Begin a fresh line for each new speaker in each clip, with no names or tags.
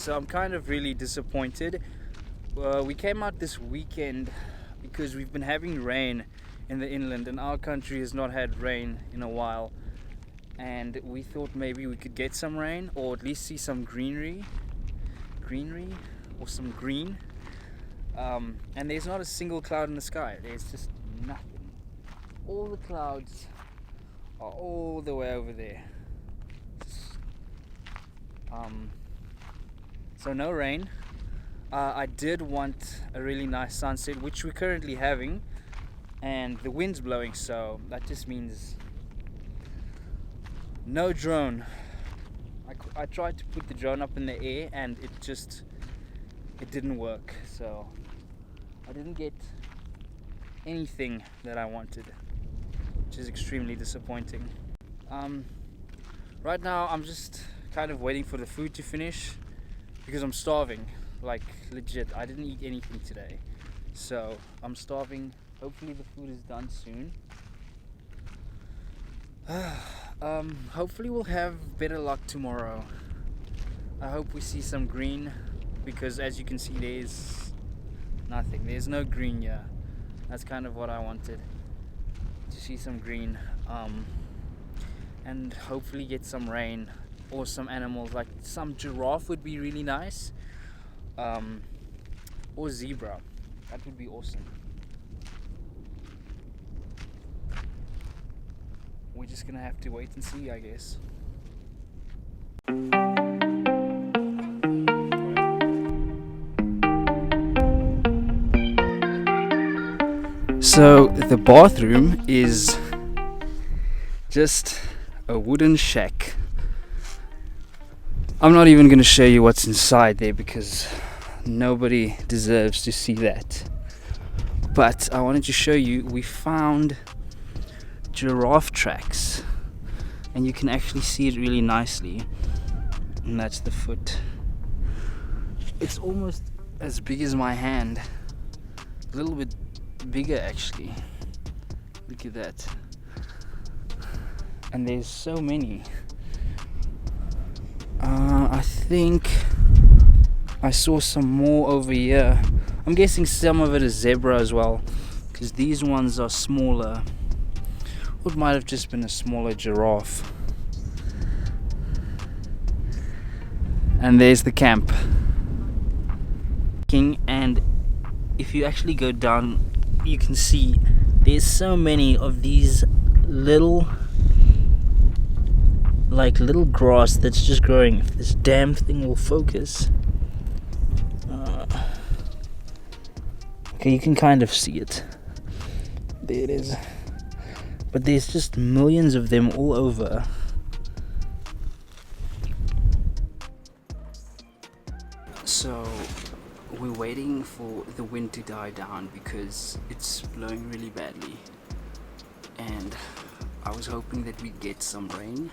So I'm kind of really disappointed. We came out this weekend because we've been having rain in the inland, and our country has not had rain in a while, and we thought maybe we could get some rain, or at least see some greenery or some green. And there's not a single cloud in the sky. There's just nothing. All the clouds are all the way over there. So no rain. I did want a really nice sunset, which we're currently having, and the wind's blowing, so that just means no drone. I tried to put the drone up in the air and it didn't work, so I didn't get anything that I wanted, which is extremely disappointing. Right now I'm just kind of waiting for the food to finish because I'm starving, like legit. I didn't eat anything today, so I'm starving. Hopefully the food is done soon. Hopefully we'll have better luck tomorrow. I hope we see some green, because as you can see there's nothing. There's no green here. That's kind of what I wanted, to see some green, and hopefully get some rain or some animals, like some giraffe would be really nice, or zebra. That would be awesome. We're just gonna have to wait and see, I guess. So the bathroom is just a wooden shack. I'm not even gonna show you what's inside there because nobody deserves to see that. But I wanted to show you, we found giraffe tracks, and you can actually see it really nicely, and that's the foot. It's almost as big as my hand, a little bit bigger actually. Look at that. And there's so many. I think I saw some more over here. I'm guessing some of it is zebra as well, because these ones are smaller. It might have just been a smaller giraffe. And there's the camp. And if you actually go down, you can see there's so many of these little grass that's just growing. If this damn thing will focus. Okay, you can kind of see it. There it is. But there's just millions of them all over. So we're waiting for the wind to die down because it's blowing really badly, and I was hoping that we'd get some rain,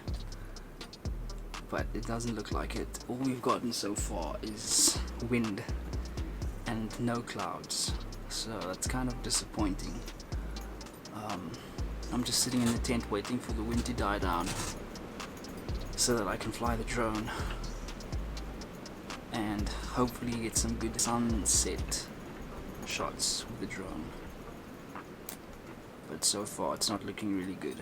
but it doesn't look like it. All we've gotten so far is wind and no clouds, so that's kind of disappointing. I'm just sitting in the tent waiting for the wind to die down so that I can fly the drone and hopefully get some good sunset shots with the drone. But so far it's not looking really good.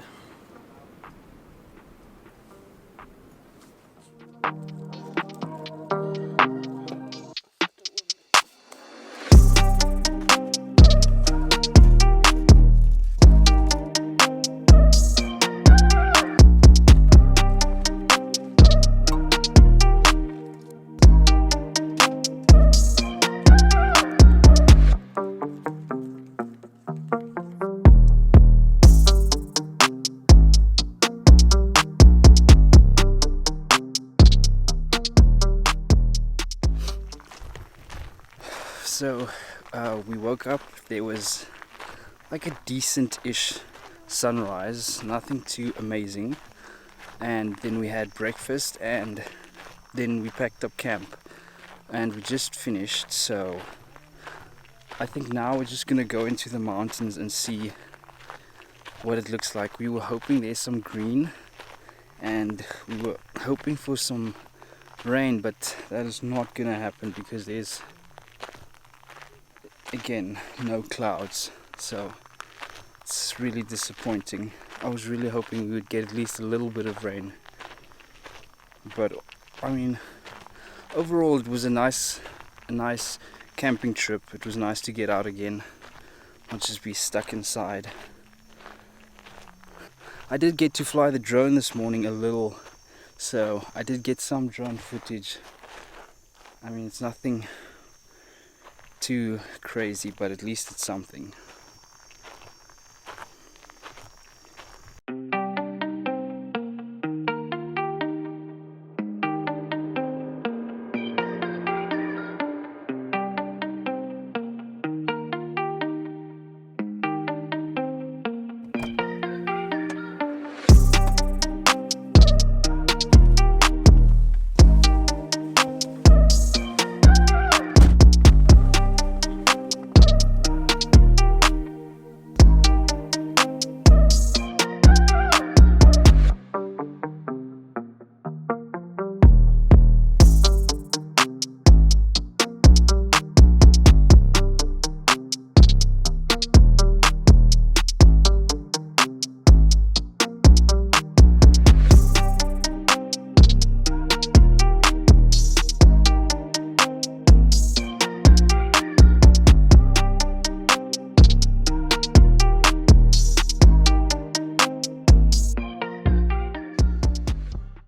So we woke up, there was like a decent-ish sunrise, nothing too amazing, and then we had breakfast, and then we packed up camp, and we just finished. So I think now we're just gonna go into the mountains and see what it looks like. We were hoping there's some green, and we were hoping for some rain, but that is not gonna happen because there's again no clouds, so it's really disappointing. I was really hoping we would get at least a little bit of rain, but I mean, overall it was a nice camping trip. It was nice to get out again, not just be stuck inside. I did get to fly the drone this morning a little, so I did get some drone footage. I mean, it's nothing too crazy, but at least it's something.